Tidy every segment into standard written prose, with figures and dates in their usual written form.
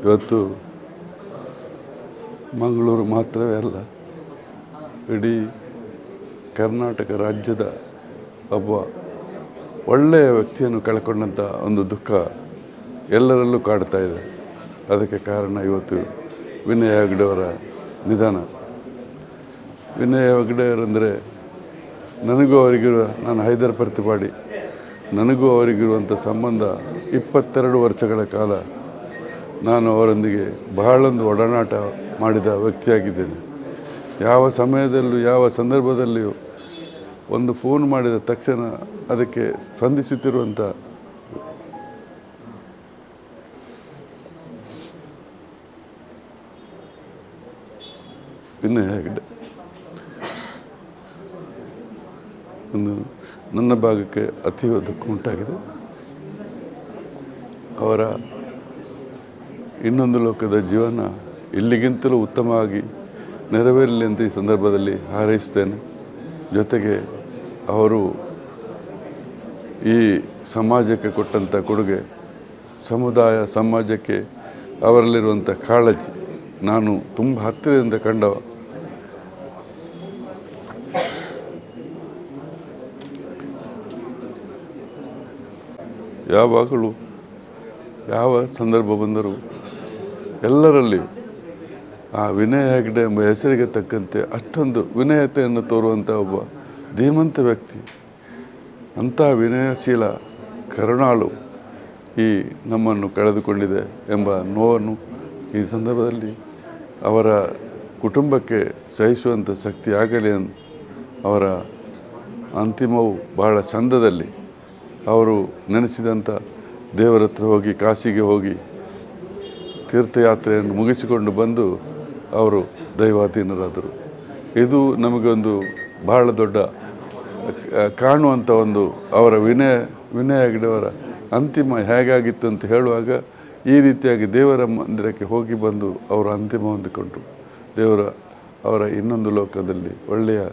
ಇವತ್ತು ಮಂಗಳೂರು ಮಾತ್ರವೇ ಅಲ್ಲ, ಇಡೀ ಕರ್ನಾಟಕ ರಾಜ್ಯದ ಒಬ್ಬ ಒಳ್ಳೆಯ ವ್ಯಕ್ತಿಯನ್ನು ಕಳ್ಕೊಂಡಂಥ ಒಂದು ದುಃಖ ಎಲ್ಲರಲ್ಲೂ ಕಾಡ್ತಾ ಇದೆ. ಅದಕ್ಕೆ ಕಾರಣ ಇವತ್ತು ವಿನಯ್ ಹೆಗ್ಡೆ ಅವರ ನಿಧನ. ವಿನಯ್ ಹೆಗ್ಡೆ ಅವರಂದರೆ ನನಗೂ ಅವರಿಗಿರುವ, ನಾನು ಹೈದರ್ ಪ್ರತಿಪಾಡಿ, ನನಗೂ ಅವರಿಗಿರುವಂಥ ಸಂಬಂಧ 22 ವರ್ಷಗಳ ಕಾಲ ನಾನು ಅವರೊಂದಿಗೆ ಬಹಳೊಂದು ಒಡನಾಟ ಮಾಡಿದ ವ್ಯಕ್ತಿಯಾಗಿದ್ದೇನೆ. ಯಾವ ಸಮಯದಲ್ಲೂ ಯಾವ ಸಂದರ್ಭದಲ್ಲಿಯೂ ಒಂದು ಫೋನ್ ಮಾಡಿದ ತಕ್ಷಣ ಅದಕ್ಕೆ ಸ್ಪಂದಿಸುತ್ತಿರುವಂಥ ವಿನಯ್ ಹೆಗ್ಡೆ ಒಂದು ನನ್ನ ಭಾಗಕ್ಕೆ ಅತೀವ ದುಃಖ ಉಂಟಾಗಿದೆ. ಅವರ ಇನ್ನೊಂದು ಲೋಕದ ಜೀವನ ಇಲ್ಲಿಗಿಂತಲೂ ಉತ್ತಮವಾಗಿ ನೆರವೇರಲಿ ಅಂತ ಈ ಸಂದರ್ಭದಲ್ಲಿ ಹಾರೈಸ್ತೇನೆ. ಜೊತೆಗೆ ಅವರು ಈ ಸಮಾಜಕ್ಕೆ ಕೊಟ್ಟಂಥ ಕೊಡುಗೆ, ಸಮುದಾಯ ಸಮಾಜಕ್ಕೆ ಅವರಲ್ಲಿರುವಂಥ ಕಾಳಜಿ ನಾನು ತುಂಬ ಹತ್ತಿರದಿಂದ ಕಂಡವ. ಯಾವಾಗಲೂ ಯಾವ ಸಂದರ್ಭ ಬಂದರೂ ಎಲ್ಲರಲ್ಲಿಯೂ ಆ ವಿನಯ್ ಹೆಗ್ಡೆ ಎಂಬ ಹೆಸರಿಗೆ ತಕ್ಕಂತೆ ಅಷ್ಟೊಂದು ವಿನಯತೆಯನ್ನು ತೋರುವಂಥ ಒಬ್ಬ ಧೀಮಂತ ವ್ಯಕ್ತಿ, ಅಂಥ ವಿನಯಶೀಲ ಕರುಣಾಳು ಈ ನಮ್ಮನ್ನು ಕಳೆದುಕೊಂಡಿದೆ ಎಂಬ ನೋವನ್ನು ಈ ಸಂದರ್ಭದಲ್ಲಿ ಅವರ ಕುಟುಂಬಕ್ಕೆ ಸಹಿಸುವಂಥ ಶಕ್ತಿ ಆಗಲಿ ಅಂತ ಅವರ ಅಂತಿಮವು ಬಹಳ ಚಂದದಲ್ಲಿ ಅವರು ನೆನೆಸಿದಂಥ ದೇವರ ಹತ್ರ ಹೋಗಿ, ಕಾಶಿಗೆ ಹೋಗಿ ತೀರ್ಥಯಾತ್ರೆಯನ್ನು ಮುಗಿಸಿಕೊಂಡು ಬಂದು ಅವರು ದೈವಾಧೀನರಾದರು. ಇದು ನಮಗೊಂದು ಬಹಳ ದೊಡ್ಡ ಕಾಣುವಂಥ ಒಂದು ಅವರ ವಿನಯ್ ಹೆಗ್ಡೆ ಅವರ ಅಂತಿಮ ಹೇಗಾಗಿತ್ತು ಅಂತ ಹೇಳುವಾಗ ಈ ರೀತಿಯಾಗಿ ದೇವರ ಮಂದಿರಕ್ಕೆ ಹೋಗಿ ಬಂದು ಅವರು ಅಂತಿಮ ಹೊಂದಿಕೊಂಡರು. ಅವರ ಇನ್ನೊಂದು ಲೋಕದಲ್ಲಿ ಒಳ್ಳೆಯ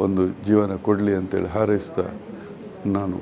ಒಂದು ಜೀವನ ಕೊಡಲಿ ಅಂತೇಳಿ ಹಾರೈಸ್ತಾ ನಾನು